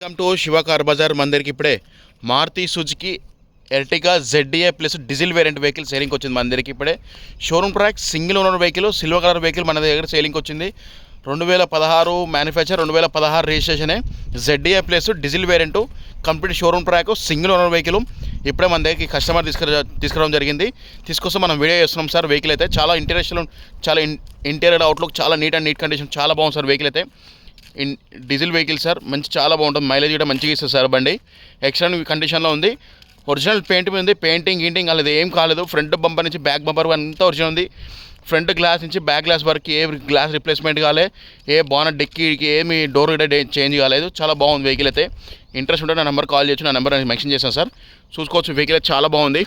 Welcome to Shiva car Bazar. మన దగ్గరికి ఇప్పుడే Maruti Suzuki Ertiga ZDA plus diesel variant vehicle సేలింగ్కి వచ్చింది. మన దగ్గరికి ఇప్పుడే showroom track single owner vehicle silver colour vehicle మన దగ్గర సేలింగ్కి వచ్చింది. 2016 మ్యానుఫ్యాక్చర్, 2016 రిజిస్ట్రేషనే. ZDA plus diesel variant complete showroom track single owner vehicle ఇప్పుడే మన దగ్గరికి కస్టమర్ తీసుకురావడం జరిగింది. తీసుకొస్తే మనం వీడియో చేస్తున్నాం సార్. వెహికల్ అయితే చాలా ఇంటీరియర్ అవుట్లుక్ చాలా నీట్ కండిషన్ చాలా బాగుంది సార్. వెహికల్ అయితే డీజిల్ వెహికల్ సార్, మంచి చాలా బాగుంటుంది. మైలేజ్ కూడా మంచిగా ఇస్తుంది సార్. బండి ఎక్సలెంట్ కండిషన్లో ఉంది. ఒరిజినల్ పెయింట్ ఉంది. పెయింటింగ్ కాలేదు, ఏం కాలేదు. ఫ్రంట్ బంపర్ నుంచి బ్యాక్ బంపర్ అంతా ఒరిజినల్ ఉంది. ఫ్రంట్ గ్లాస్ నుంచి బ్యాక్ గ్లాస్ వరకు ఏ గ్లాస్ రిప్లేస్మెంట్ కాలే, ఏ బానట్ డెక్కి ఏమి డోర్ కూడా చేంజ్ కాలేదు. చాలా బాగుంది వెహికల్ అయితే. ఇంట్రెస్ట్ ఉంటే నా నెంబర్ కాల్ చేయొచ్చు. నా నెంబర్ మెన్షన్ చేస్తాను సార్. చూసుకోవచ్చు. వెహికల్ అయితే చాలా బాగుంది.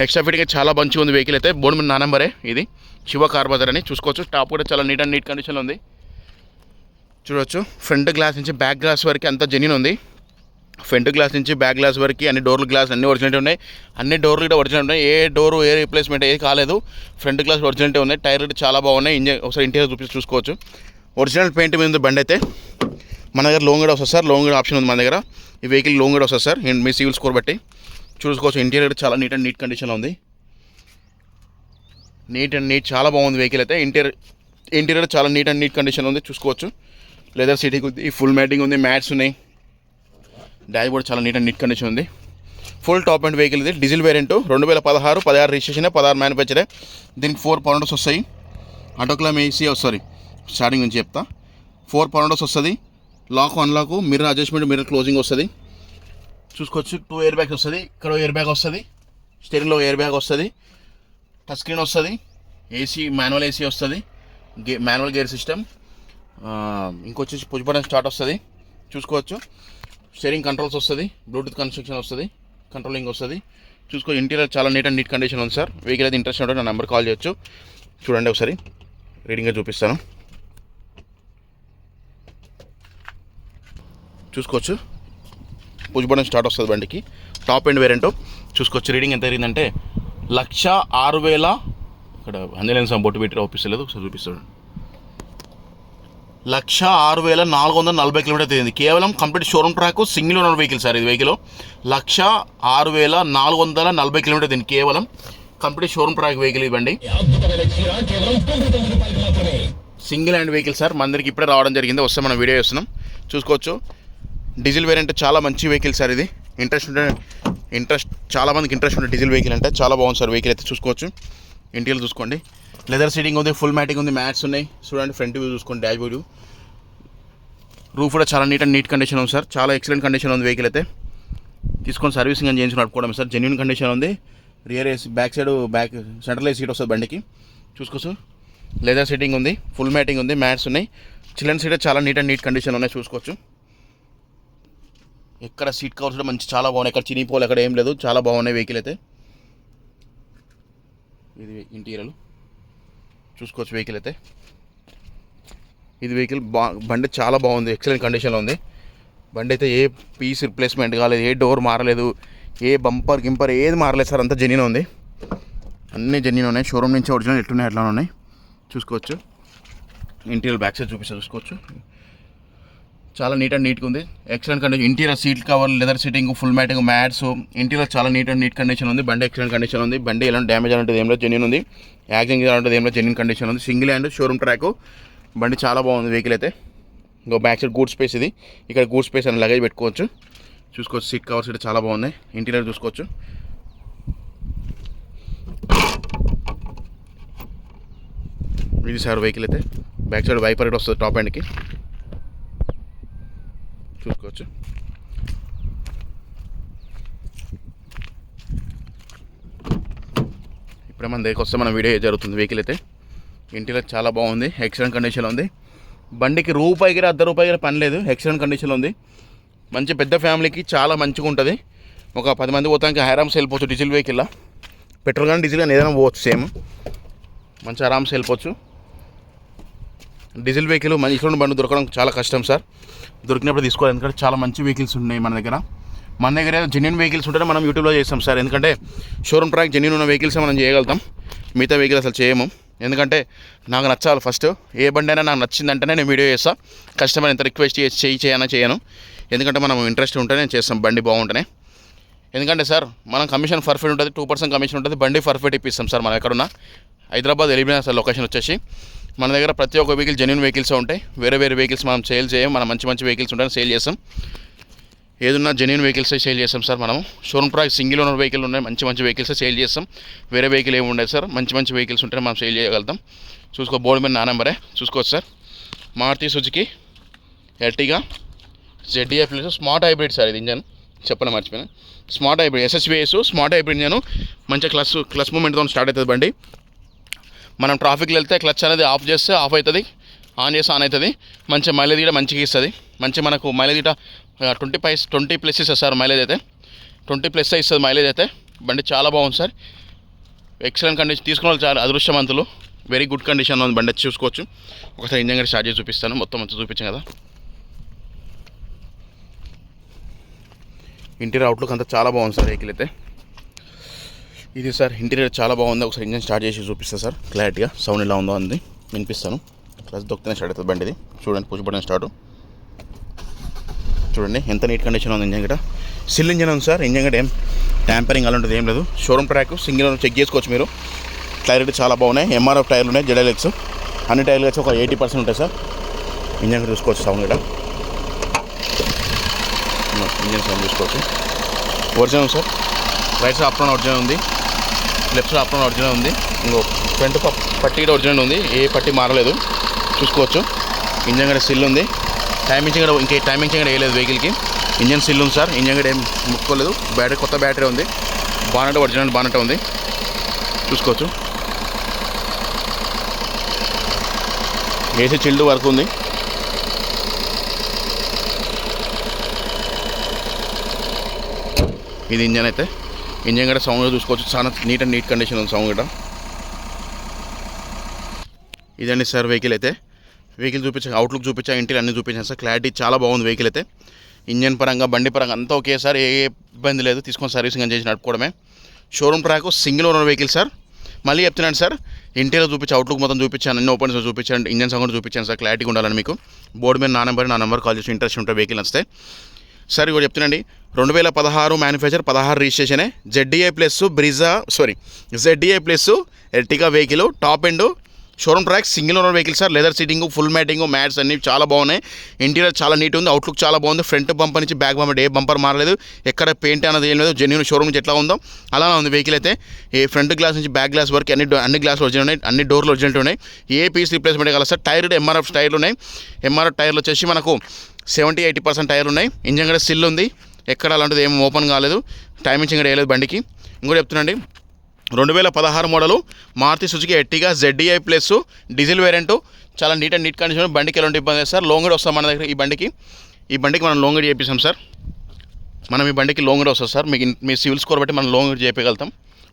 ఎక్స్ట్రా ఫిట్గా చాలా మంచిగా ఉంది వెహికల్ అయితే. బోర్డు మీద నా నెంబరే, ఇది శివ కార్ బజార్ అని. చూసుకోవచ్చు. టాప్ కూడా చాలా నీట్ కండిషన్లో ఉంది. చూడవచ్చు. ఫ్రంట్ గ్లాస్ నుంచి బ్యాక్ గ్లాస్ వరకు అంతా జెన్యూన్ ఉంది. ఫ్రంట్ గ్లాస్ నుంచి బ్యాక్ గ్లాస్ వరకు అన్ని డోర్లు గ్లాస్ అన్ని ఒరిజినల్ ఉన్నాయి. అన్ని డోర్లు కూడా ఒరిజినల్ ఉన్నాయి. ఏ డోరు ఏ రీప్లేస్మెంట్ ఏది కాలేదు. ఫ్రంట్ గ్లాస్ ఒరిజినల్ ఉన్నాయి. టైర్లు కూడా చాలా బాగున్నాయి. ఒకసారి ఇంటీరియర్ చూసుకోవచ్చు. ఒరిజినల్ పెయింట్ మీద ఉంది బండి అయితే. మన దగ్గర లోన్ కూడా వస్తుంది సార్. లోన్ కూడా ఆప్షన్ ఉంది మన దగ్గర. ఈ వెహికల్ లోన్ కూడా వస్తుంది సార్ మీ సివిల్ స్కోర్ బట్టి. చూసుకోవచ్చు. ఇంటీరియర్ చాలా నీట్ కండిషన్లో ఉంది. చాలా బాగుంది వెహికల్ అయితే. ఇంటీరియర్ చాలా నీట్ కండిషన్లో ఉంది. చూసుకోవచ్చు. లెదర్ సీటింగ్ ఉంది, ఫుల్ మ్యాటింగ్ ఉంది, మ్యాట్స్ ఉన్నాయి. డాష్ బోర్డ్ చాలా నీట్ కండిషన్ ఉంది. ఫుల్ టాప్ అండ్ వెహికల్ ఇది. Diesel variant 2016 registration, 16 మ్యానుఫ్యాక్చరే. దీనికి 4 పౌండర్స్ వస్తాయి. ఆటోక్లైమ్ ఏసీ వస్తుంది. స్టార్టింగ్ నుంచి చెప్తా. 4 పౌండర్స్ వస్తుంది. Lock unlock, mirror adjustment, mirror closing వస్తుంది. చూసుకోవచ్చు. 2 ఎయిర్ బ్యాగ్స్ వస్తుంది. ఇక్కడ ఎయిర్ బ్యాగ్ వస్తుంది. స్టీరింగ్లో ఎయిర్ బ్యాగ్ వస్తుంది. టచ్ స్క్రీన్ వస్తుంది. ఏసీ మాన్యువల్ ఏసీ వస్తుంది. Manual gear system. ఇంకొచ్చేసి పుష్ బటన్ స్టార్ట్ వస్తుంది. చూసుకోవచ్చు. స్టీరింగ్ కంట్రోల్స్ వస్తుంది. బ్లూటూత్ కనెక్షన్ వస్తుంది. కంట్రోలింగ్ వస్తుంది. చూసుకో. ఇంటీరియర్ చాలా నీట్ కండిషన్ ఉంది సార్. వెహికల్ అయితే ఇంట్రెస్ట్ ఉంటే నా నెంబర్ కాల్ చేయొచ్చు. చూడండి ఒకసారి రీడింగ్గా చూపిస్తాను. చూసుకోవచ్చు. పుష్ బటన్ స్టార్ట్ వస్తుంది బండికి. Top end variant. చూసుకోవచ్చు. రీడింగ్ ఎంత జరిగిందంటే 1,06,000. ఇక్కడ హండ్రెడ్ బొట్టు పెట్టి ఆఫీసలేదు. ఒకసారి చూపిస్తాడు. 1,06,440 కిలోమీటర్ తిరిగింది. కేవలం complete showroom track single owner vehicle sir. ఇది వెహికల్ 1,06,440 కిలోమీటర్ తిరిగింది. కేవలం కంప్లీట్ షోరూమ్ ట్రాక్ వెహికల్ ఇవ్వండి. Single hand vehicle sir. మన దగ్గరికి ఇప్పుడే రావడం జరిగింది. వస్తే మనం వీడియో చేస్తున్నాం. చూసుకోవచ్చు. డీజిల్ వేరియంట్ చాలా మంచి వెహికల్ సార్. ఇది చాలా మందికి ఇంట్రెస్ట్ ఉండే డీజిల్ వెహికల్ అంటే చాలా బాగుంది సార్. వెహికల్ అయితే చూసుకోవచ్చు. ఇంటీరియర్ చూసుకోండి. లెదర్ సీటింగ్ ఉంది, ఫుల్ మ్యాటింగ్ ఉంది, మ్యాట్స్ ఉన్నాయి. చూడండి. ఫ్రంట్ వ్యూ చూసుకోండి. డాష్ బోర్డు, రూఫ్ కూడా చాలా నీట్ కండిషన్ ఉంది సార్. చాలా ఎక్సలెంట్ కండిషన్ ఉంది వెహికల్ అయితే. తీసుకొని సర్వీసింగ్ అని చేయించి నడుపుకోవడం సార్. జెన్యూన్ కండిషన్ ఉంది. Rear AC, back central AC seat వస్తుంది బండికి. చూసుకోవచ్చు. లెదర్ సీటింగ్ ఉంది, ఫుల్ మ్యాటింగ్ ఉంది, మ్యాట్స్ ఉన్నాయి. చిల్డ్రన్ సీట్ చాలా నీట్ కండిషన్ ఉన్నాయి. చూసుకోవచ్చు. ఎక్కడ సీట్ కవర్స్ కూడా మంచి చాలా బాగున్నాయి. ఎక్కడ చినిపోలు ఎక్కడ ఏం లేదు. చాలా బాగున్నాయి వెహికల్ అయితే. ఇది ఇంటీరియర్ చూసుకోవచ్చు. వెహికల్ అయితే ఇది వెహికల్ బండి చాలా బాగుంది. ఎక్సలెంట్ కండిషన్లో ఉంది. బండి అయితే ఏ పీస్ రిప్లేస్మెంట్ కాలేదు, ఏ డోర్ మారలేదు, ఏ బంపర్ గింపర్ ఏది మారలేదు సార్. అంతా జెన్యూన్ ఉంది. అన్నీ జెన్యూన్ ఉన్నాయి. షోరూమ్ నుంచి ఒరిజినల్ ఎట్లున్నాయి అట్లా ఉన్నాయి. చూసుకోవచ్చు. ఇంటీరియర్ బ్యాక్ సైడ్ చూసుకోవచ్చు. చాలా నీట్గా ఉంది. Excellent condition. Interior seat cover, leather seating, full matting, mats. Interior చాలా నీట్ కండిషన్ ఉంది. బండి ఎక్సలెంట్ కండిషన్ ఉంది. బండి ఎలాంటి డ్యామేజ్ అలాంటిది ఏం లేదు. జెన్యూన్ ఉంది. యాక్సిడెంట్ అలాంటిది ఏం లేదు. జెన్యూన్ కండిషన్ ఉంది. Single hand showroom track. బండి చాలా బాగుంది వెహికల్ అయితే. ఇంకో బ్యాక్ సైడ్ గూడ్ స్పేస్. ఇది ఇక్కడ గూడ్ స్పేస్ అని లగేజ్ పెట్టుకోవచ్చు. చూసుకోవచ్చు. సీట్ కవర్స్ కూడా చాలా బాగున్నాయి. ఇంటీరియర్ చూసుకోవచ్చు. ఇది సార్ వెహికల్ అయితే. బ్యాక్ సైడ్ వైపర్ రేట్ వస్తుంది టాప్ హ్యాండ్కి. చూసుకోవచ్చు. ఇప్పుడే మన దగ్గరికి వస్తే మన వీడియో జరుగుతుంది. వెహికల్ అయితే ఇంటీరియర్ చాలా బాగుంది. ఎక్సలెంట్ కండిషన్లో ఉంది. బండికి రూపాయికి ₹1 పని లేదు. ఎక్సలెంట్ కండిషన్లో ఉంది. మంచి పెద్ద ఫ్యామిలీకి చాలా మంచిగా ఉంటుంది. ఒక 10 మంది పోతానికి ఆరామ్స్ వెళ్ళిపోవచ్చు డీజిల్ వెహికల్లో. పెట్రోల్ కానీ డీజిల్ కానీ ఏదైనా పోవచ్చు సేమ్. మంచి ఆరామ్స్ వెళ్ళిపోవచ్చు. డీజిల్ వెహికల్ మంచి ఇటువంటి బండి దొరకడం చాలా కష్టం సార్. దొరికినప్పుడు తీసుకోవాలి. ఎందుకంటే చాలా మంచి వెహికల్స్ ఉన్నాయి మన దగ్గర. మన దగ్గర జెన్యూన్ వెహికల్స్ ఉంటేనే మనం యూట్యూబ్లో చేస్తాం సార్. ఎందుకంటే షోరూమ్ ట్రాక్ జెన్యూన్ ఉన్న వెహికల్స్ మనం చేయగలుగుతాం. మిగతా వెహికల్ అసలు చేయము. ఎందుకంటే నాకు నచ్చాలి ఫస్ట్. ఏ బండి అయినా నాకు నచ్చిందంటేనే నేను వీడియో చేస్తాను. కస్టమర్ ఎంత రిక్వెస్ట్ చేయను. ఎందుకంటే మనం ఇంట్రెస్ట్ ఉంటేనే చేస్తాం, బండి బాగుంటేనే. ఎందుకంటే సార్ మనం కమిషన్ పర్ఫెక్ట్ ఉంటుంది, 2% కమిషన్ ఉంటుంది, బండి పర్ఫెక్ట్ ఇప్పిస్తాం సార్. మనం ఎక్కడున్నా హైదరాబాద్ ఎలిమినా సార్ లొకేషన్ వచ్చేసి. మన దగ్గర ప్రతి ఒక్క వెహికల్ జెన్యూన్ వెహికల్స్ ఉంటాయి, వేరే వెహికల్స్ మనం సేల్ చేయం. మనం మంచి వెహికల్స్ ఉంటాయని సేల్ చేస్తాం. ఏదన్నా జెన్యూన్ వెహికల్స్ సేల్ చేస్తాం సార్. మనం showroom price single owner vehicle ఉన్నాయి, మంచి వెహికల్స్ సేల్ చేస్తాం. వేరే వెహికల్ ఏమి ఉండదు సార్, మంచి వెహికల్స్ ఉంటే మనం సేల్ చేయగలుగుతాం. చూసుకో, బోర్డు మీద నా నెంబరే చూసుకోవచ్చు sir. Maruti Suzuki Ertiga ZDI plus smart hybrid sir. ఇది ఇంజన్ చెప్పడం మర్చిపోయినా, smart hybrid SHVS smart hybrid engine. మంచిగా క్లచ్ మూమెంట్తో స్టార్ట్ అవుతుంది బండి. మనం ట్రాఫిక్లో వెళ్తే క్లచ్ అనేది ఆఫ్ చేస్తే ఆఫ్ అవుతుంది, ఆన్ చేస్తే ఆన్ అవుతుంది. మంచి మైలేజ్ కూడా మంచిగా ఇస్తుంది. మనకు మైలేజ్ ఇట 20+ ఇస్తుంది సార్. మైలేజ్ అయితే 20+ ఇస్తుంది మైలేజ్ అయితే. బండి చాలా బాగుంది సార్, ఎక్సలెంట్ కండిషన్. తీసుకున్న వాళ్ళు చాలా అదృష్టవంతులు. వెరీ గుడ్ కండిషన్లో ఉంది బండి, చూసుకోవచ్చు. ఒకసారి ఇంజన్ కూడా స్టార్ట్ చేసి చూపిస్తాను. మొత్తం చూపించాం కదా. ఇంటీరియర్ అవుట్లుక్ అంతా చాలా బాగుంది సార్ వెహికల్ అయితే. ఇది సార్ ఇంటీరియర్ చాలా బాగుంది. ఒకసారి ఇంజన్ స్టార్ట్ చేసి చూపిస్తాను సార్ క్లారిటీగా. సౌండ్ ఎలా ఉందో అంది వినిపిస్తాను. క్లచ్ దొక్కితేనే స్టార్ట్ అవుతుంది బండి. ఇది చూడండి, పుష్ బటన్ స్టార్ట్. చూడండి ఎంత నీట్ కండిషన్ ఉంది ఇంజన్ గట. సిల్ ఇంజన్ ఉంది సార్. ఇంజన్ గట ఏం ట్యాంపరింగ్ అలాంటిది ఏం లేదు. షోరూమ్ ట్రాక్ సింగిల్ చెక్ చేసుకోవచ్చు మీరు. క్లారిటీ చాలా బాగున్నాయి. MRF టైర్లు ఉన్నాయి, ZLX అన్ని టైర్లు వచ్చి ఒక 80% ఉంటాయి సార్. ఇంజన్ చూసుకోవచ్చు సౌండ్ గట. ఇంజన్ సౌండ్ చూసుకోవచ్చు. Original sir. Right side apron original ఉంది, లెఫ్ట్ సైడ్ అప్రాన్ ఒరిజినల్ ఉంది. ఇంకో ఫ్రంట్ పట్టీ కూడా ఒరిజినల్ ఉంది, ఏ పట్టీ మారలేదు. చూసుకోవచ్చు. ఇంజన్ కూడా సిల్ ఉంది. టైమింగ్ కూడా వేయలేదు వెహికల్కి. ఇంజన్ సిల్ ఉంది సార్. ఇంజన్ కూడా ఏం ముట్టుకోలేదు. కొత్త బ్యాటరీ ఉంది. బానెట్ ఒరిజినల్ బానెట్ ఉంది, చూసుకోవచ్చు. ఏసీ చిల్డ్ వర్క్ ఉంది. ఇది ఇంజన్ అయితే. ఇంజన్ కూడా సౌండ్ కూడా చూసుకోవచ్చు. చాలా నీట్ కండిషన్ ఉంది సౌండ్ కూడా. ఇదండి సార్ వెహికల్ అయితే. వెహికల్ చూపించా, అవుట్లుక్ చూపించా, ఇంటీరియర్ అన్నీ చూపించాను సార్. క్లారిటీ చాలా బాగుంది వెహికల్ అయితే. ఇంజన్ పరంగా బండి పరంగా అంతా ఓకే సార్. ఏ ఇబ్బంది లేదు. తీసుకొని సర్వీసింగ్ అని చేసి నడుపుకోవడమే. Showroom track single owner vehicle sir. మళ్ళీ చెప్తున్నాను సార్, ఇంటీరియర్ చూపించి అవుట్లుక్ మొత్తం చూపించాను, అన్ని ఓపెన్స్ చూపించాను, ఇంజన్ సౌండ్ చూపించాను సార్. క్లారిటీగా ఉండాలని మీకు. బోర్డు మీద నా నెంబర్ కాల్ చేసి ఇంట్రెస్ట్ ఉంటే వెహికల్ వస్తే సార్. ఇవి చెప్తున్నాండి, 2016 manufacture, 16 రిజిస్ట్రేషనే. ZDI plus Ertiga vehicle. Top end showroom track single owner vehicle sir. Leather seating, full matting, mats అన్నీ చాలా బాగున్నాయి. ఇంటీరియర్ చాలా నీట్ ఉంది. అవుట్లుక్ చాలా బాగుంది. ఫ్రంట్ బంపర్ నుంచి బ్యాక్ బంపర్ ఏ బంపర్ మారలేదు. ఎక్కడ పెయింట్ అనేది ఏం లేదు. జెన్యూన్ షోరూమ్ నుంచి ఎట్లా ఉందో అలానే ఉంది వెహికల్ అయితే. ఏ ఫ్రంట్ గ్లాస్ నుంచి బ్యాక్ గ్లాస్ వరకు అన్ని గ్లాసులు ఒరిజినల్ ఉన్నాయి, అన్ని డోర్లు ఒరిజినల్ ఉన్నాయి. ఏ పీస్ రీప్లేస్మెంట్ కావాలి సార్. టైర్ MRF టైర్లు ఉన్నాయి. MRF టైర్లు వచ్చేసి మనకు 70-80% టైర్లు ఉన్నాయి. ఇంజన్ కూడా సిల్ ఉంది, ఎక్కడ అలాంటిది ఏం ఓపెన్ కాలేదు. టైమింగ్ కూడా వేయలేదు బండికి. ఇంకోటి చెప్తున్నాండి, 2016 model Maruti Suzuki Ertiga ZDI plus diesel variant. చాలా నీట్ కండిషన్. బండికి ఎలాంటి ఇబ్బంది లేదు సార్. లోంగ్ గేడ్ వస్తాం మన దగ్గర. ఈ బండికి మనం లోంగ్ గేడ్ చేపిస్తాం సార్. మనం ఈ బండికి లోంగ్ గేడ్ వస్తుంది సార్. మీ సివిల్ స్కోర్ బట్టి మనం లోంగ్ గేడ్ చేయగలుగుతాం.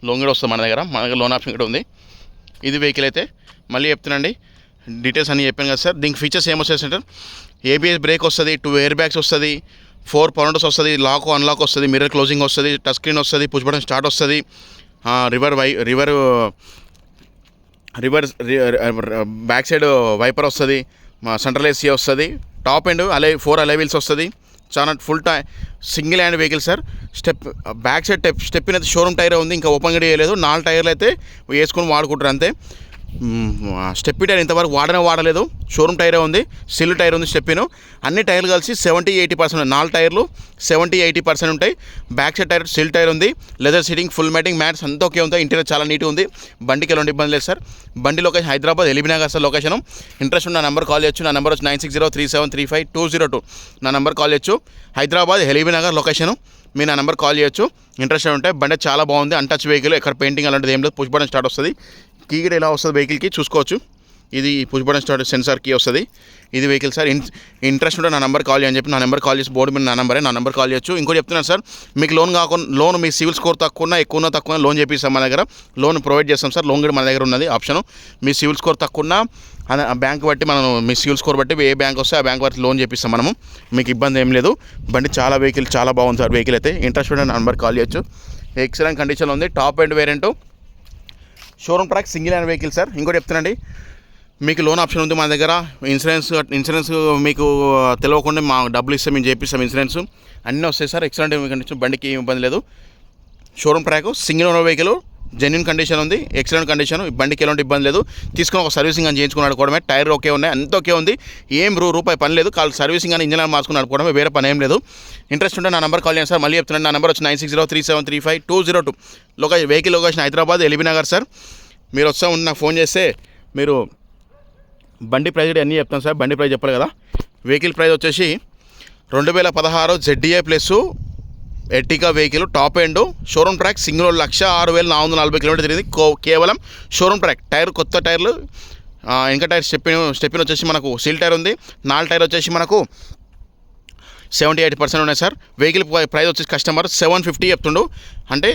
లోంగ్ గేడ్ వస్తాం మన దగ్గర లోన్ ఆప్షన్ కూడా ఉంది. ఇది వెహికల్ అయితే. మళ్ళీ చెప్తున్నాండి, డీటెయిల్స్ అన్నీ చెప్పాను కదా సార్. దీనికి ఫీచర్స్ ఏమొస్తాయి సార్, ABS బ్రేక్ వస్తుంది, 2 ఎయిర్ బ్యాగ్స్ వస్తుంది, 4 పౌండర్స్ వస్తుంది, లాక్ అన్లాక్ వస్తుంది, మిర్రర్ క్లోజింగ్ వస్తుంది, టచ్ స్క్రీన్ వస్తుంది, పుష్ బటన్ స్టార్ట్ వస్తుంది, బ్యాక్ సైడ్ వైపర్ వస్తుంది, సెంట్రల్ AC వస్తుంది, టాప్ ఎండ్ 4 అలై వీల్స్ వస్తుంది. చాలా full single hand vehicle sir. Back side step అయితే షోరూమ్ టైర్ ఉంది, ఇంకా ఓపెన్ కూడా చేయలేదు. 4 టైర్లు అయితే వేసుకొని వాడుకుంటారు అంతే. స్టెప్పి టైర్ ఇంతవరకు వాడలేదు. షోరూమ్ టైరే ఉంది, సిల్ టైర్ ఉంది. స్టెప్పిను అన్ని టైర్లు కలిసి 70-80% 4 టైర్లు 70-80% ఉంటాయి. బ్యాక్ సైడ్ టైర్ సిల్ టైర్ ఉంది. Leather seating, full matting, mats అంతా ఓకే ఉంటాయి. ఇంటీరియర్ చాలా నీట్గా ఉంది. బండికి ఎలాంటి ఇబ్బంది లేదు సార్. బండి location Hyderabad LB Nagar sir location. Interest ఉన్న నా నెంబర్ కాల్ చేయొచ్చు. నా నెంబర్ వచ్చి 9603735202. నా నెంబర్ కాల్ చేయొచ్చు. హైదరాబాద్ ఎలిబినగర్ లొకేషను. మీరు నా నెంబర్ కాల్ చేయొచ్చు. ఇంట్రెస్ట్ ఉంటే. బండి చాలా బాగుంది. అన్టచ్ వెహికల్, ఎక్కడ పెయింటింగ్ అలాంటిది ఏం లేదు. పుష్ బటన్ స్టార్ట్ వస్తుంది. కీ కూడా ఎలా వస్తుంది వెహికల్కి చూసుకోవచ్చు. ఇది push button start sensor key వస్తుంది. ఇది వెహికల్ సార్. ఇంట్రెస్ట్ ఉంటే నా నెంబర్ కాల్ చేయని చెప్పి నా నెంబర్ కాల్ చేసి బోర్డు మీద నా నెంబర్ కాల్ చేయొచ్చు. ఇంకోటి చెప్తున్నాను సార్, మీకు లోన్ మీ సివిల్ స్కోర్ తక్కువ లోన్ చేపిస్తాం మన దగ్గర. లోన్ ప్రొవైడ్ చేస్తాం సార్. లోన్ కూడా మన దగ్గర ఉన్నది ఆప్షన్. మీ సివిల్ స్కోర్ తక్కువ బ్యాంక్ బట్టి మనం మీ సివిల్ స్కోర్ బట్టి ఏ బ్యాంక్ వస్తే ఆ బ్యాంక్ బట్టి లోన్ చేపిస్తాం మనము. మీకు ఇబ్బంది ఏం లేదు. బండి చాలా బాగుంది సార్ వెహికల్ అయితే. ఇంట్రెస్ట్ ఉంటే నా నెంబర్ కాల్ చేయొచ్చు. ఎక్సలెంట్ కండిషన్లో ఉంది. Top end variant, showroom track single hand vehicle sir. ఇంకోటి చెప్తున్నాండి, మీకు లోన్ ఆప్షన్ ఉంది మన దగ్గర. ఇన్సూరెన్స్ మీకు తెలియకుండా మా డబ్బులు ఇస్తే మేము చేపిస్తాం. ఇన్సూరెన్స్ అన్నీ వస్తాయి సార్. ఎక్సలెంట్ కండిషన్, బండికి ఏం ఇబ్బంది లేదు. Showroom track, single owner vehicle, genuine condition ఉంది, ఎక్సలెంట్ కండిషన్. బండికి ఎలాంటి ఇబ్బంది లేదు. తీసుకుని ఒక సర్వీసింగ్ అని చేయించుకుని నడుకోవడమే. టైర్ ఓకే ఉన్నాయి, అంత ఓకే ఉంది. ఏం రూపాయి పని లేదు. కాల్ సర్వీసింగ్ అని ఇంజన్ మార్చుకుని నడుకోవడమే, వేరే పని ఏం లేదు. ఇంట్రెస్ట్ ఉంటే నా నెంబర్ కాల్ చేయండి సార్. మళ్ళీ చెప్తున్నాను, నా నెంబర్ వచ్చి 9603735202. Vehicle location Hyderabad LB Nagar sir. మీరు వస్తా ఉండి నాకు ఫోన్ చేస్తే మీరు బండి ప్రైజ్ అన్నీ చెప్తాను సార్. బండి ప్రైజ్ చెప్పాలి కదా. వెహికల్ ప్రైజ్ వచ్చేసి 2016 ZDI plus Ertiga vehicle, top end, showroom track, single 1,06,440 kilometre తిరిగింది కేవలం. షోరూమ్ ట్రాక్, టైర్ కొత్త టైర్లు, ఇంకా టైర్ స్టెప్పిన్ వచ్చేసి మనకు సీల్ టైర్ ఉంది. 4 టైర్ వచ్చేసి మనకు 78% ఉన్నాయి సార్. వెహికల్ ప్రైస్ వచ్చేసి కస్టమర్ 750 చెప్తుండు, అంటే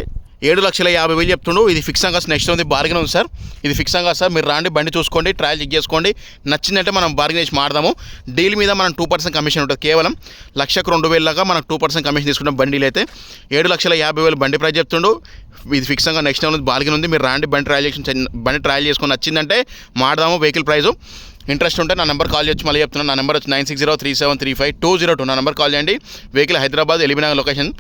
7,50,000 చెప్తుండు. ఇది ఫిక్స్ అంగా నెక్స్ట్ ఉంది, బార్గెన్ ఉంది సార్. ఇది ఫిక్స్ అంగా సార్. మీరు రాండి, బండి చూసుకోండి, ట్రయల్ చెక్ చేసుకోండి. నచ్చిందంటే మనం బార్గెన్ చేసి మాడదాము. డీల్ మీద మనం 2% కమిషన్ ఉంటుంది. కేవలం 1,02,000 లాగా మనం 2% కమిషన్ తీసుకుంటాం. బండిలు అయితే 7,50,000 బండి ప్రైస్ చెప్తుండు. ఇది ఫిక్స్ అంగా నెక్స్ట్ ఉంది, బార్గెన్ ఉంది. మీరు రాండి, బండి ట్రయల్ చేసుకొని నచ్చిందంటే మాడదాము వెహికల్ ప్రైజు. ఇంట్రెస్ట్ ఉంటే నా నెంబర్ కాల్ చేయొచ్చు. మళ్ళీ చెప్తున్నాను, నా నెంబర్ వచ్చి 9603735202. నా నెంబర్ కాల్ చేయండి. Vehicle Hyderabad LB Nagar location.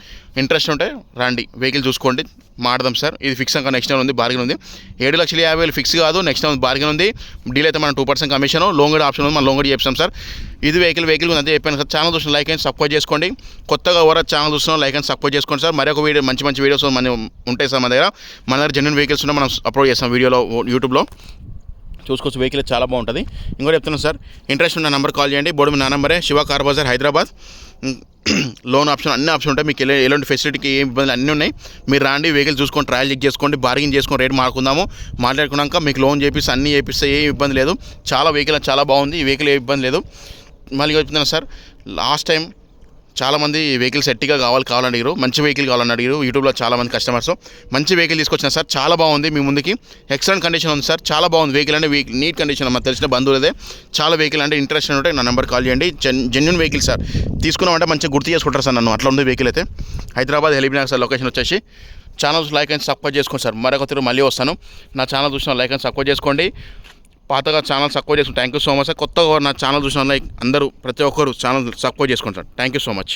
Interest ఉంటే రండి, వెహికల్ చూసుకోండి, మాడదాం సార్. ఇది ఫిక్స్ అంకా నెక్స్ట్ ఉంది, బార్గెన్ ఉంది. 7,50,000 ఫిక్స్ కాదు, నెక్స్ట్ బార్గెన్ ఉంది. డీల్ అయితే మనం 2% కమిషన్, లోన్ గడి ఆప్షన్ ఉంది, మనం లోన్ గడి చేస్తాం సార్. ఇది వెహికల్ అంతే చెప్పాను సార్. ఛానల్ చూసిన లైక్ అండ్ సబ్స్క్రైబ్ చేసుకోండి. కొత్తగా ఎవరైనా ఛానల్ చూస్తున్నాం లైక్ అండ్ సబ్స్క్రైబ్ చేసుకోండి సార్. మరొక వీడియో మంచి వీడియోస్ మన ఉంటాయి సార్. మన దగ్గర జెన్యున్ వెహికల్స్ ఉన్న మనం అప్లోడ్ చేస్తాం వీడియోలో, యూట్యూబ్లో చూసుకోవచ్చు. వెహికల్ చాలా బాగుంటుంది. ఇంకోటి చెప్తున్నాను సార్, ఇంట్రెస్ట్ ఉన్న నెంబర్ కాల్ చేయండి. బోర్డు నా నెంబరే, Shiva car Bazar Hyderabad. Loan option అన్ని ఆప్షన్ ఉంటాయి. మీకు ఎలాంటి ఫెసిలిటీకి ఏం ఇబ్బందులు అన్నీ ఉన్నాయి. మీరు రాండి, వెహికల్ చూసుకొని ట్రయల్ చెక్ చేసుకోండి, బార్గెన్ చేసుకొని రేట్ మాట్లాడుకున్నాక మీకు లోన్ చేపిస్తే అన్నీ చేపిస్తే ఏం ఇబ్బంది లేదు. వెహికల్ చాలా బాగుంది. ఈ వెహికల్ ఏ ఇబ్బంది లేదు. మళ్ళీ చెప్తున్నాను సార్, లాస్ట్ టైం చాలామంది వెహికల్స్ ఎట్టిగా కావాలని అడిగారు, మంచి వెహికల్ కావాలని అడిగారు. యూట్యూబ్లో చాలామంది కస్టమర్స్ మంచి వెహికల్ తీసుకొచ్చిన సార్. చాలా బాగుంది. మీ ముందుకి ఎక్సలెంట్ కండిషన్ ఉంది సార్. చాలా బాగుంది వెహికల్. అంటే నీట్ కండిషన్. మాకు తెలిసిన బంధువులదే చాలా వెహికల్. అంటే ఇంట్రెస్ట్ ఉంటే నా నెంబర్ కాల్ చేయండి. Genuine vehicle sir. తీసుకున్నామంటే మంచిగా గుర్తు చేసుకుంటారు సార్ నన్ను. అట్లా ఉంది వెహికల్ అయితే. Hyderabad LB Nagar sir location వచ్చేసి. ఛానల్స్ లైక్ అండ్ సబ్స్క్రైబ్ చేసుకోండి సార్. మరొక తిరుగు మళ్ళీ వస్తాను. నా ఛానల్ చూసిన లైక్ అండ్ సబ్స్క్రైబ్ చేసుకోండి. పాతగా ఛానల్ సబ్స్క్రైబ్ చేసుకోండి. Thank you so much sir. కొత్తగా నా ఛానల్ చూసిన అందరూ ప్రతి ఒక్కరు ఛానల్ సబ్స్క్రైబ్ చేసుకోండి sir. Thank you so much.